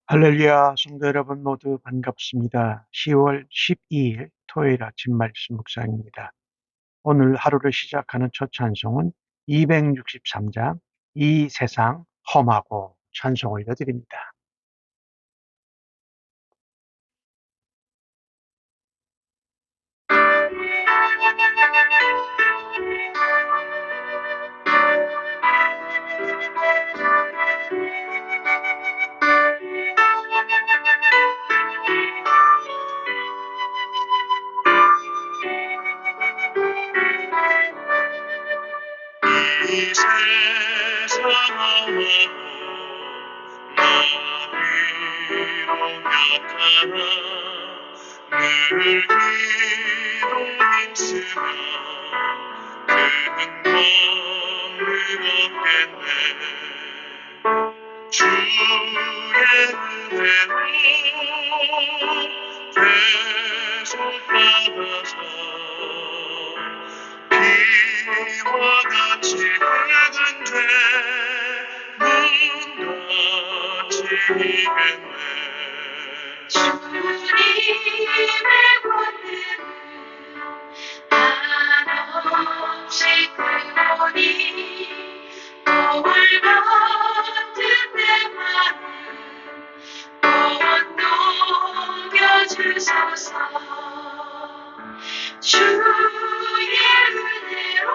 할렐루야, 성도 여러분 모두 반갑습니다. 10월 12일 토요일 아침 말씀 묵상입니다. 오늘 하루를 시작하는 첫 찬송은 263장 이 세상 험하고 찬송 올려드립니다. 이 세상 험하고 나비로 약하나 늘 기도 있으면 큰 건을 얻겠네. 주의 은혜로 대속받아서 비와 같이 붉은 대문같이 이겠네. 주님의 권능은 한없이 크오니 거울 같은 내 마음 녹여주소서. 주의 은혜로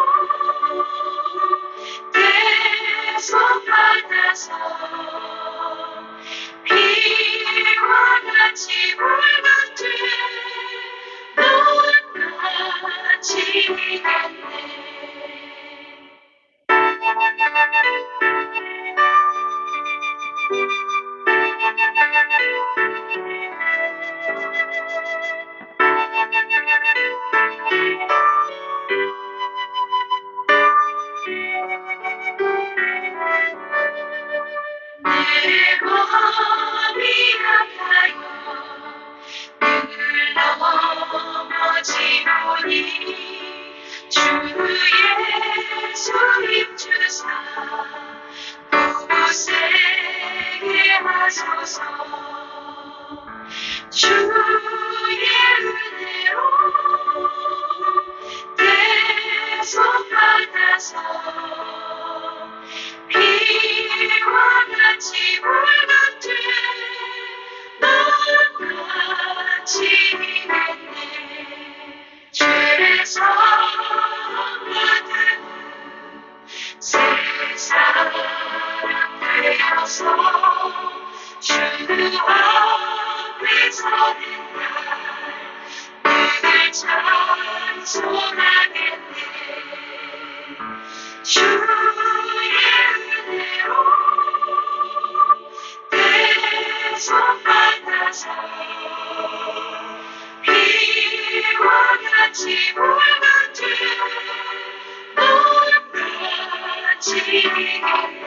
대속받아서 비와 같이 붉은 눈같이 이겠네. 내 마음이 아파요 늘 넘어지노니 주 예수 힘주사 굳세게 하소서. 주의 은혜로 대속받아서 비와 같이 붉은 눈같이 이겠네. 죄에서 받은 세상 되어서 주 앞에 서는 날 늘 찬송하겠네. 주의 은혜로 대속받아서 비와 같이 붉은 눈같이 이겠네.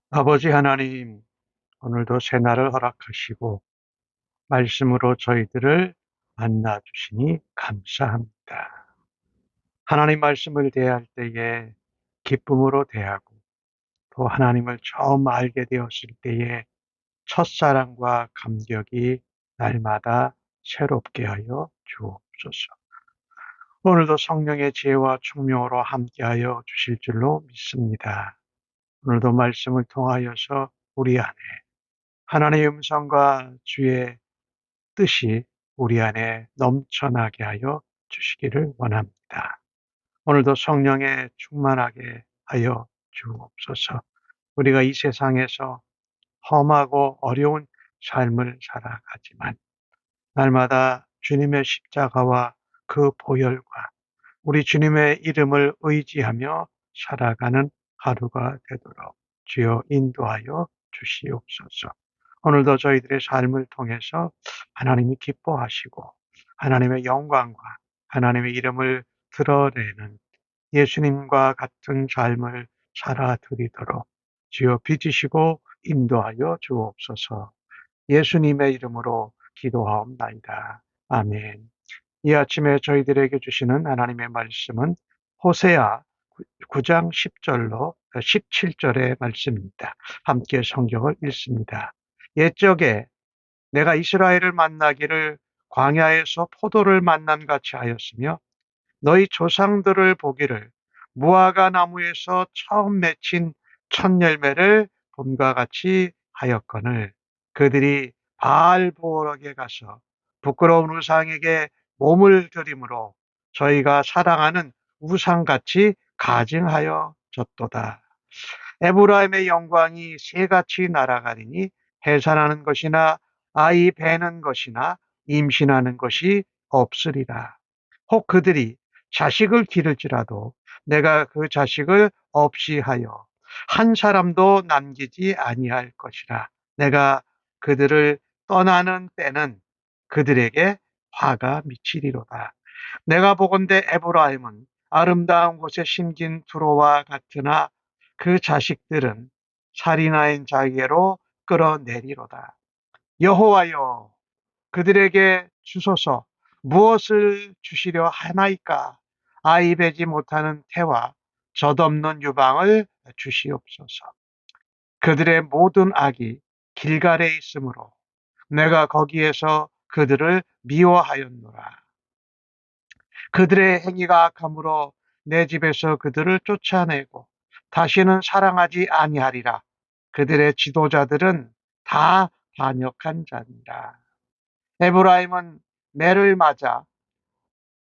아버지 하나님, 오늘도 새날을 허락하시고 말씀으로 저희들을 만나주시니 감사합니다. 하나님 말씀을 대할 때에 기쁨으로 대하고 또 하나님을 처음 알게 되었을 때에 첫사랑과 감격이 날마다 새롭게 하여 주옵소서. 오늘도 성령의 지혜와 총명으로 함께하여 주실 줄로 믿습니다. 오늘도 말씀을 통하여서 우리 안에 하나님의 음성과 주의 뜻이 우리 안에 넘쳐나게 하여 주시기를 원합니다. 오늘도 성령에 충만하게 하여 주옵소서. 우리가 이 세상에서 험하고 어려운 삶을 살아가지만 날마다 주님의 십자가와 그 보혈과 우리 주님의 이름을 의지하며 살아가는 하루가 되도록 주여 인도하여 주시옵소서. 오늘도 저희들의 삶을 통해서 하나님이 기뻐하시고 하나님의 영광과 하나님의 이름을 드러내는 예수님과 같은 삶을 살아드리도록 주여 빚으시고 인도하여 주옵소서. 예수님의 이름으로 기도하옵나이다. 아멘. 이 아침에 저희들에게 주시는 하나님의 말씀은 호세아 9장 10절로 17절의 말씀입니다. 함께 성경을 읽습니다. 옛적에 내가 이스라엘을 만나기를 광야에서 포도를 만남 같이 하였으며 너희 조상들을 보기를 무화과 나무에서 처음 맺힌 첫 열매를 봄과 같이 하였거늘 그들이 바알 보락에 가서 부끄러운 우상에게 몸을 들이므로 저희가 사랑하는 우상같이 가증하여 졌도다. 에브라임의 영광이 새같이 날아가리니 해산하는 것이나 아이 베는 것이나 임신하는 것이 없으리라. 혹 그들이 자식을 기를지라도 내가 그 자식을 없이 하여 한 사람도 남기지 아니할 것이라. 내가 그들을 떠나는 때는 그들에게 화가 미치리로다. 내가 보건대 에브라임은 아름다운 곳에 심긴 두로와 같으나 그 자식들은 살인하인 자에게로 끌어내리로다. 여호와여, 그들에게 주소서. 무엇을 주시려 하나이까? 아이 베지 못하는 태와 젖없는 유방을 주시옵소서. 그들의 모든 악이 길갈에 있으므로 내가 거기에서 그들을 미워하였노라. 그들의 행위가 악함으로 내 집에서 그들을 쫓아내고 다시는 사랑하지 아니하리라. 그들의 지도자들은 다 반역한 자니라. 에브라임은 매를 맞아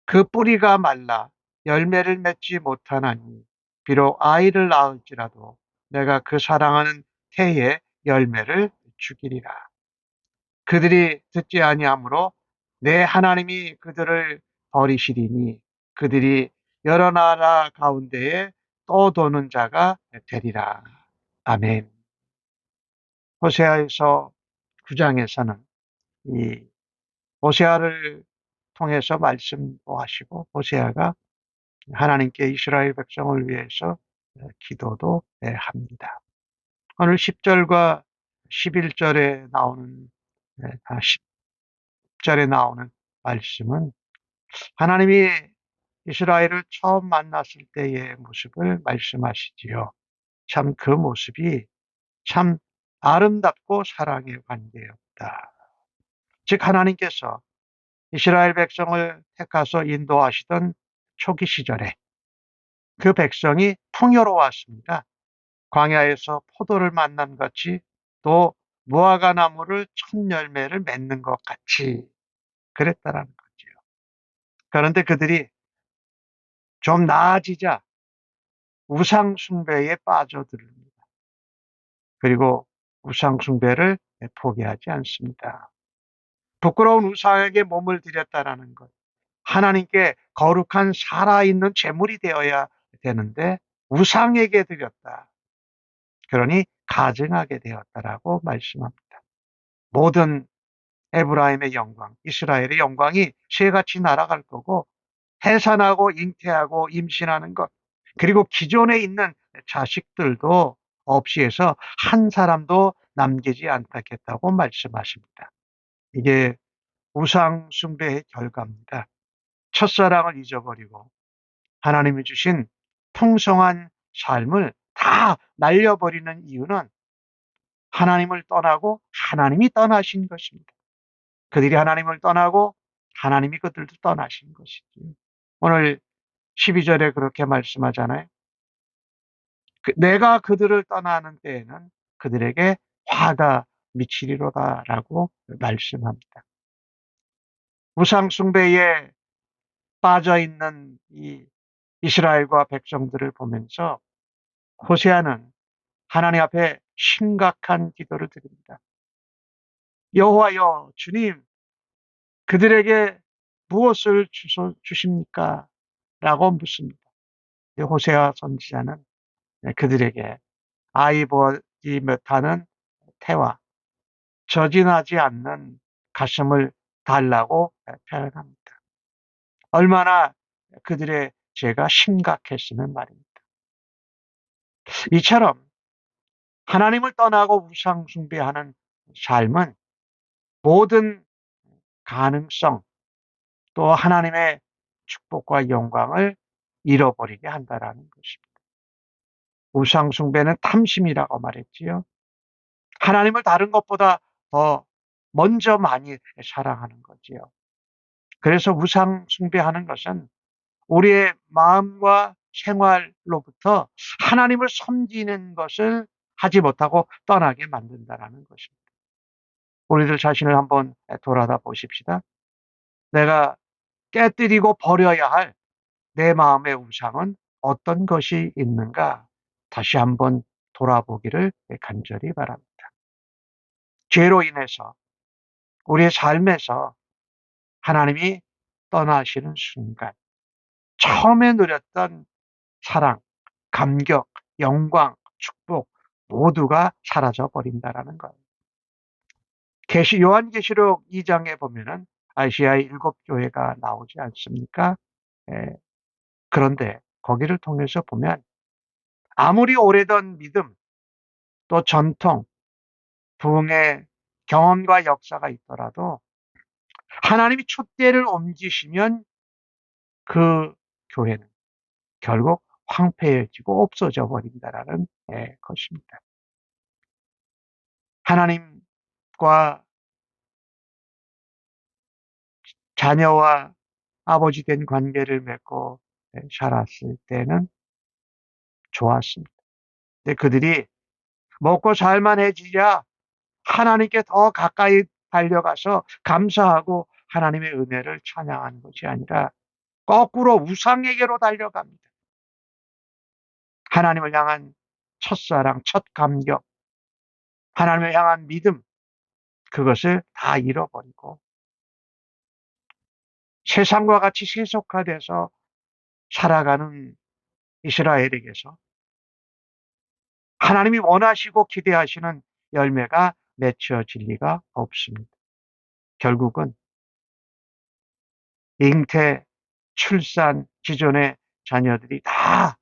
그 뿌리가 말라 열매를 맺지 못하나니 비록 아이를 낳을지라도 내가 그 사랑하는 태의 열매를 죽이리라. 그들이 듣지 아니하므로 내 하나님이 그들을 버리시리니 그들이 여러 나라 가운데에 떠도는 자가 되리라. 아멘. 호세아에서 9장에서는 이 호세아를 통해서 말씀도 하시고 호세아가 하나님께 이스라엘 백성을 위해서 기도도 합니다. 오늘 10절과 11절에 나오는 10절에 나오는 말씀은 하나님이 이스라엘을 처음 만났을 때의 모습을 말씀하시지요. 참 그 모습이 참 아름답고 사랑의 관계였다. 즉 하나님께서 이스라엘 백성을 택하서 인도하시던 초기 시절에 그 백성이 풍요로웠습니다. 광야에서 포도를 만난 같이 또 무화과 나무를 첫 열매를 맺는 것 같이 그랬다라는 거죠. 그런데 그들이 좀 나아지자 우상 숭배에 빠져듭니다. 그리고 우상 숭배를 포기하지 않습니다. 부끄러운 우상에게 몸을 들였다라는 것. 하나님께 거룩한 살아있는 제물이 되어야 되는데 우상에게 드렸다. 그러니 가증하게 되었다라고 말씀합니다. 모든 에브라임의 영광, 이스라엘의 영광이 새같이 날아갈 거고 해산하고 잉태하고 임신하는 것, 그리고 기존에 있는 자식들도 없이 해서 한 사람도 남기지 않겠다고 말씀하십니다. 이게 우상 숭배의 결과입니다. 첫사랑을 잊어버리고 하나님이 주신 풍성한 삶을 다 날려버리는 이유는 하나님을 떠나고 하나님이 떠나신 것입니다. 그들이 하나님을 떠나고 하나님이 그들도 떠나신 것이지. 오늘 12절에 그렇게 말씀하잖아요. 내가 그들을 떠나는 때에는 그들에게 화가 미치리로다라고 말씀합니다. 우상 숭배에 빠져 있는 이 이스라엘과 백성들을 보면서 호세아는 하나님 앞에 심각한 기도를 드립니다. 여호와여, 주님, 그들에게 무엇을 주십니까? 라고 묻습니다. 호세아 선지자는 그들에게 아이 보지 못하는 태와 저진하지 않는 가슴을 달라고 표현합니다. 얼마나 그들의 죄가 심각했으면 말입니다. 이처럼 하나님을 떠나고 우상 숭배하는 삶은 모든 가능성, 또 하나님의 축복과 영광을 잃어버리게 한다라는 것입니다. 우상 숭배는 탐심이라고 말했지요. 하나님을 다른 것보다 더 먼저 많이 사랑하는 거지요. 그래서 우상 숭배하는 것은 우리의 마음과 생활로부터 하나님을 섬기는 것을 하지 못하고 떠나게 만든다라는 것입니다. 우리들 자신을 한번 돌아다 보십시다. 내가 깨뜨리고 버려야 할 내 마음의 우상은 어떤 것이 있는가? 다시 한번 돌아보기를 간절히 바랍니다. 죄로 인해서 우리의 삶에서 하나님이 떠나시는 순간 처음에 누렸던 사랑, 감격, 영광, 축복 모두가 사라져 버린다라는 거예요. 요한계시록 2장에 보면은 아시아의 7교회가 나오지 않습니까? 예, 그런데 거기를 통해서 보면 아무리 오래된 믿음, 또 전통, 부흥의 경험과 역사가 있더라도 하나님이 촛대를 옮기시면 그 교회는 결국 황폐해지고 없어져 버린다라는 것입니다. 하나님과 자녀와 아버지 된 관계를 맺고 살았을 때는 좋았습니다. 근데 그들이 먹고 살만해지자 하나님께 더 가까이 달려가서 감사하고 하나님의 은혜를 찬양하는 것이 아니라 거꾸로 우상에게로 달려갑니다. 하나님을 향한 첫사랑, 첫 감격, 하나님을 향한 믿음, 그것을 다 잃어버리고 세상과 같이 세속화돼서 살아가는 이스라엘에게서 하나님이 원하시고 기대하시는 열매가 맺혀질 리가 없습니다. 결국은 잉태, 출산, 기존의 자녀들이 다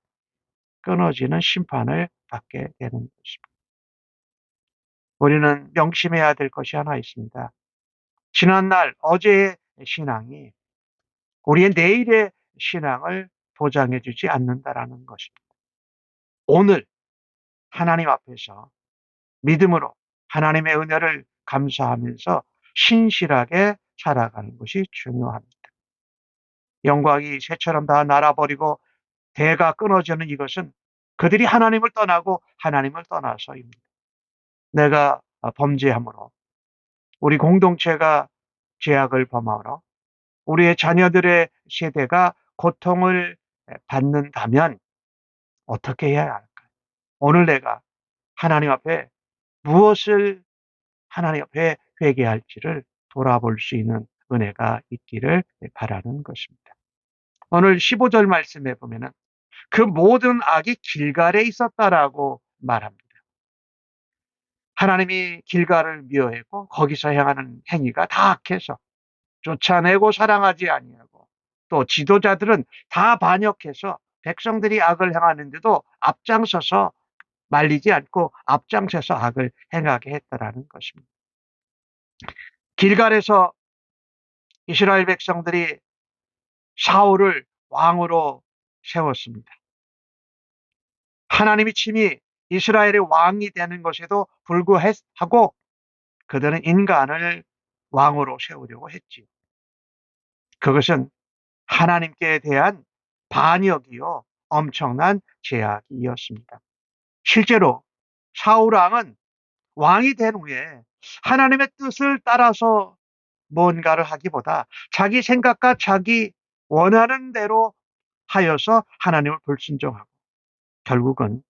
끊어지는 심판을 받게 되는 것입니다. 우리는 명심해야 될 것이 하나 있습니다. 지난날 어제의 신앙이 우리의 내일의 신앙을 보장해 주지 않는다라는 것입니다. 오늘 하나님 앞에서 믿음으로 하나님의 은혜를 감사하면서 신실하게 살아가는 것이 중요합니다. 영광이 새처럼 다 날아버리고 대가 끊어지는 이것은 그들이 하나님을 떠나고 하나님을 떠나서입니다. 내가 범죄함으로 우리 공동체가 죄악을 범하므로 우리의 자녀들의 세대가 고통을 받는다면 어떻게 해야 할까요? 오늘 내가 하나님 앞에 무엇을 하나님 앞에 회개할지를 돌아볼 수 있는 은혜가 있기를 바라는 것입니다. 오늘 15절 말씀에 보면은 그 모든 악이 길갈에 있었다라고 말합니다. 하나님이 길갈을 미워했고 거기서 행하는 행위가 다 악해서 쫓아내고 사랑하지 아니하고 또 지도자들은 다 반역해서 백성들이 악을 행하는데도 앞장서서 말리지 않고 앞장서서 악을 행하게 했다라는 것입니다. 길갈에서 이스라엘 백성들이 사울을 왕으로 세웠습니다. 하나님이 친히 이스라엘의 왕이 되는 것에도 불구하고 그들은 인간을 왕으로 세우려고 했지요. 그것은 하나님께 대한 반역이요 엄청난 죄악이었습니다. 실제로 사울 왕은 왕이 된 후에 하나님의 뜻을 따라서 뭔가를 하기보다 자기 생각과 자기 원하는 대로 하여서 하나님을 불순종하고 결국은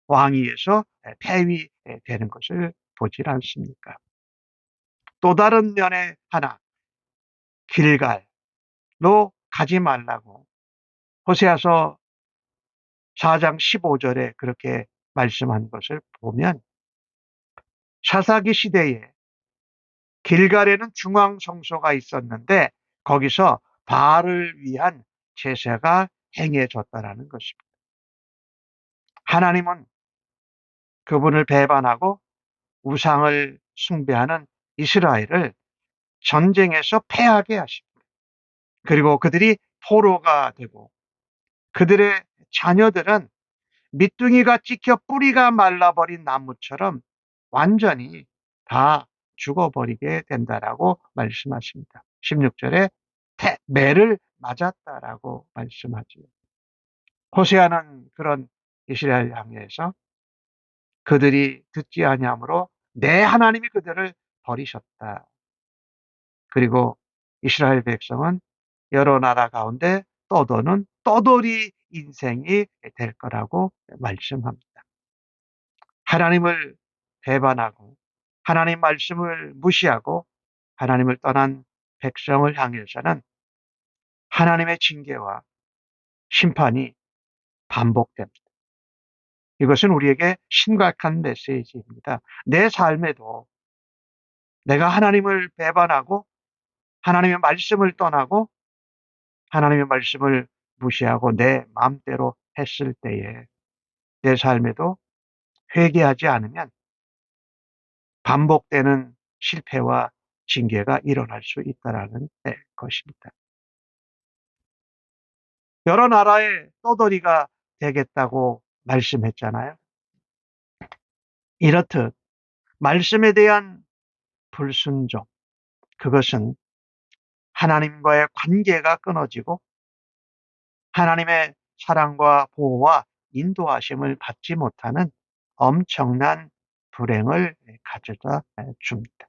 왕위에서 폐위되는 것을 보질 않습니까? 또 다른 면에 하나 길갈로 가지 말라고 호세아서 4장 15절에 그렇게 말씀한 것을 보면 사사기 시대에 길갈에는 중앙 성소가 있었는데 거기서 바알을 위한 제사가 행해졌다라는 것입니다. 하나님은 그분을 배반하고 우상을 숭배하는 이스라엘을 전쟁에서 패하게 하십니다. 그리고 그들이 포로가 되고 그들의 자녀들은 밑둥이가 찍혀 뿌리가 말라버린 나무처럼 완전히 다 죽어버리게 된다라고 말씀하십니다. 16절에 매를 맞았다라고 말씀하지요. 호세아는 그런 이스라엘 향해서 그들이 듣지 아니함으로 내 하나님이 그들을 버리셨다. 그리고 이스라엘 백성은 여러 나라 가운데 떠도는 떠돌이 인생이 될 거라고 말씀합니다. 하나님을 배반하고 하나님 말씀을 무시하고 하나님을 떠난 백성을 향해서는 하나님의 징계와 심판이 반복됩니다. 이것은 우리에게 심각한 메시지입니다. 내 삶에도 내가 하나님을 배반하고 하나님의 말씀을 떠나고 하나님의 말씀을 무시하고 내 마음대로 했을 때에 내 삶에도 회개하지 않으면 반복되는 실패와 징계가 일어날 수 있다라는 것입니다. 여러 나라의 떠돌이가 되겠다고 말씀했잖아요. 이렇듯 말씀에 대한 불순종, 그것은 하나님과의 관계가 끊어지고 하나님의 사랑과 보호와 인도하심을 받지 못하는 엄청난 불행을 가져다 줍니다.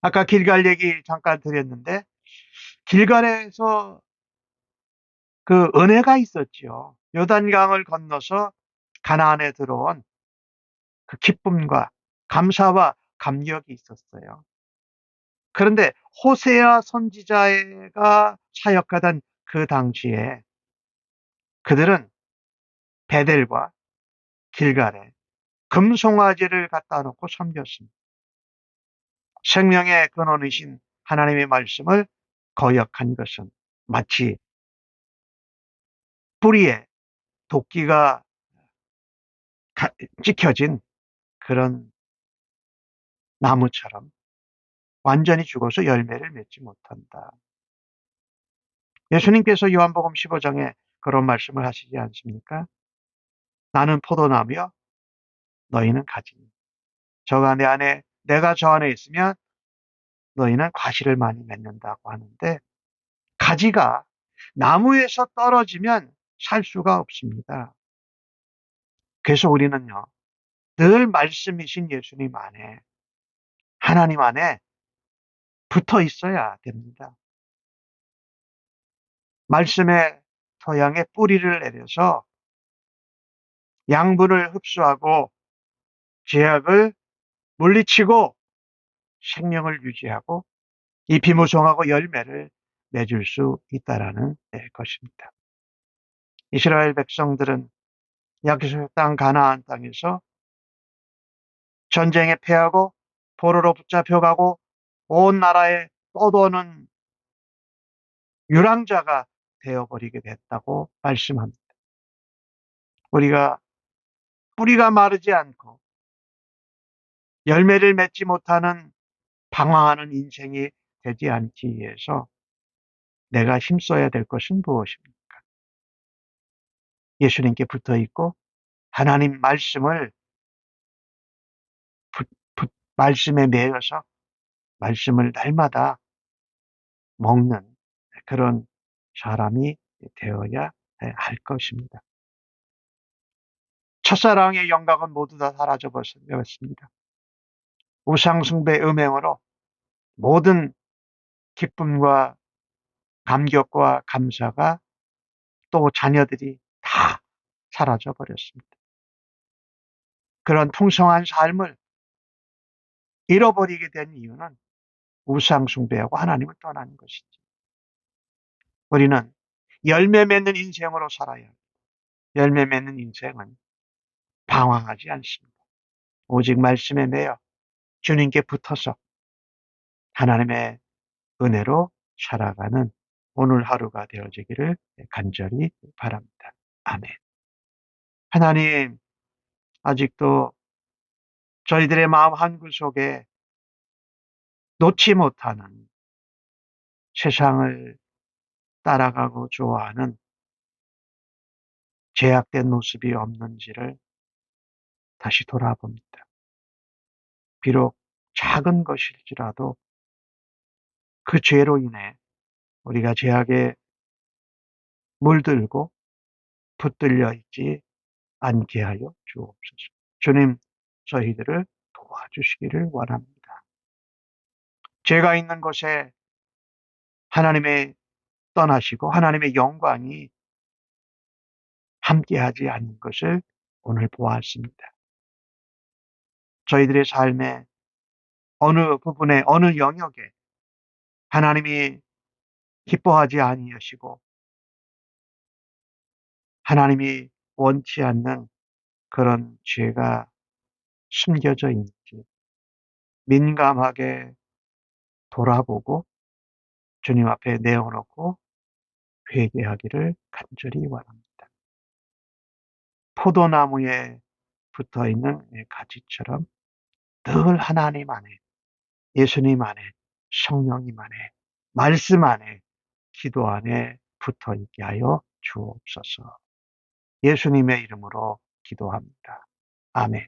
아까 길갈 얘기 잠깐 드렸는데 길갈에서 그 은혜가 있었지요. 요단강을 건너서 가나안에 들어온 그 기쁨과 감사와 감격이 있었어요. 그런데 호세아 선지자가 사역하던 그 당시에 그들은 베델과 길갈에 금송아지를 갖다 놓고 섬겼습니다. 생명의 근원이신 하나님의 말씀을 거역한 것은 마치 뿌리에 도끼가 찍혀진 그런 나무처럼 완전히 죽어서 열매를 맺지 못한다. 예수님께서 요한복음 15장에 그런 말씀을 하시지 않습니까? 나는 포도나무여 너희는 가지니 저가 내 안에 내가 저 안에 있으면 너희는 과실을 많이 맺는다고 하는데 가지가 나무에서 떨어지면 살 수가 없습니다. 그래서 우리는요 늘 말씀이신 예수님 안에 하나님 안에 붙어 있어야 됩니다. 말씀의 토양에 뿌리를 내려서 양분을 흡수하고 죄악을 물리치고 생명을 유지하고 잎이 무성하고 열매를 맺을 수 있다라는 것입니다. 이스라엘 백성들은 약속 땅 가나안 땅에서 전쟁에 패하고 포로로 붙잡혀가고 온 나라에 떠도는 유랑자가 되어버리게 됐다고 말씀합니다. 우리가 뿌리가 마르지 않고 열매를 맺지 못하는 방황하는 인생이 되지 않기 위해서 내가 힘써야 될 것은 무엇입니까? 예수님께 붙어 있고 하나님 말씀을 말씀에 매여서 말씀을 날마다 먹는 그런 사람이 되어야 할 것입니다. 첫사랑의 영광은 모두 다 사라져 버렸습니다. 우상숭배 음행으로 모든 기쁨과 감격과 감사가 또 자녀들이 다 사라져 버렸습니다. 그런 풍성한 삶을 잃어버리게 된 이유는 우상숭배하고 하나님을 떠나는 것이죠. 우리는 열매 맺는 인생으로 살아야 합니다. 열매 맺는 인생은 방황하지 않습니다. 오직 말씀에 매여 주님께 붙어서 하나님의 은혜로 살아가는 오늘 하루가 되어지기를 간절히 바랍니다. 아멘. 하나님, 아직도 저희들의 마음 한구석에 놓지 못하는 세상을 따라가고 좋아하는 제약된 모습이 없는지를 다시 돌아봅니다. 비록 작은 것일지라도 그 죄로 인해 우리가 제약에 물들고 붙들려 있지 않게 하여 주옵소서. 주님, 저희들을 도와주시기를 원합니다. 죄가 있는 곳에 하나님의 떠나시고 하나님의 영광이 함께하지 않는 것을 오늘 보았습니다. 저희들의 삶의 어느 부분에 어느 영역에 하나님이 기뻐하지 아니하시고 하나님이 원치 않는 그런 죄가 숨겨져 있는지 민감하게 돌아보고 주님 앞에 내어놓고 회개하기를 간절히 원합니다. 포도나무에 붙어있는 가지처럼 늘 하나님 안에, 예수님 안에, 성령님 안에, 말씀 안에, 기도 안에 붙어있게 하여 주옵소서. 예수님의 이름으로 기도합니다. 아멘.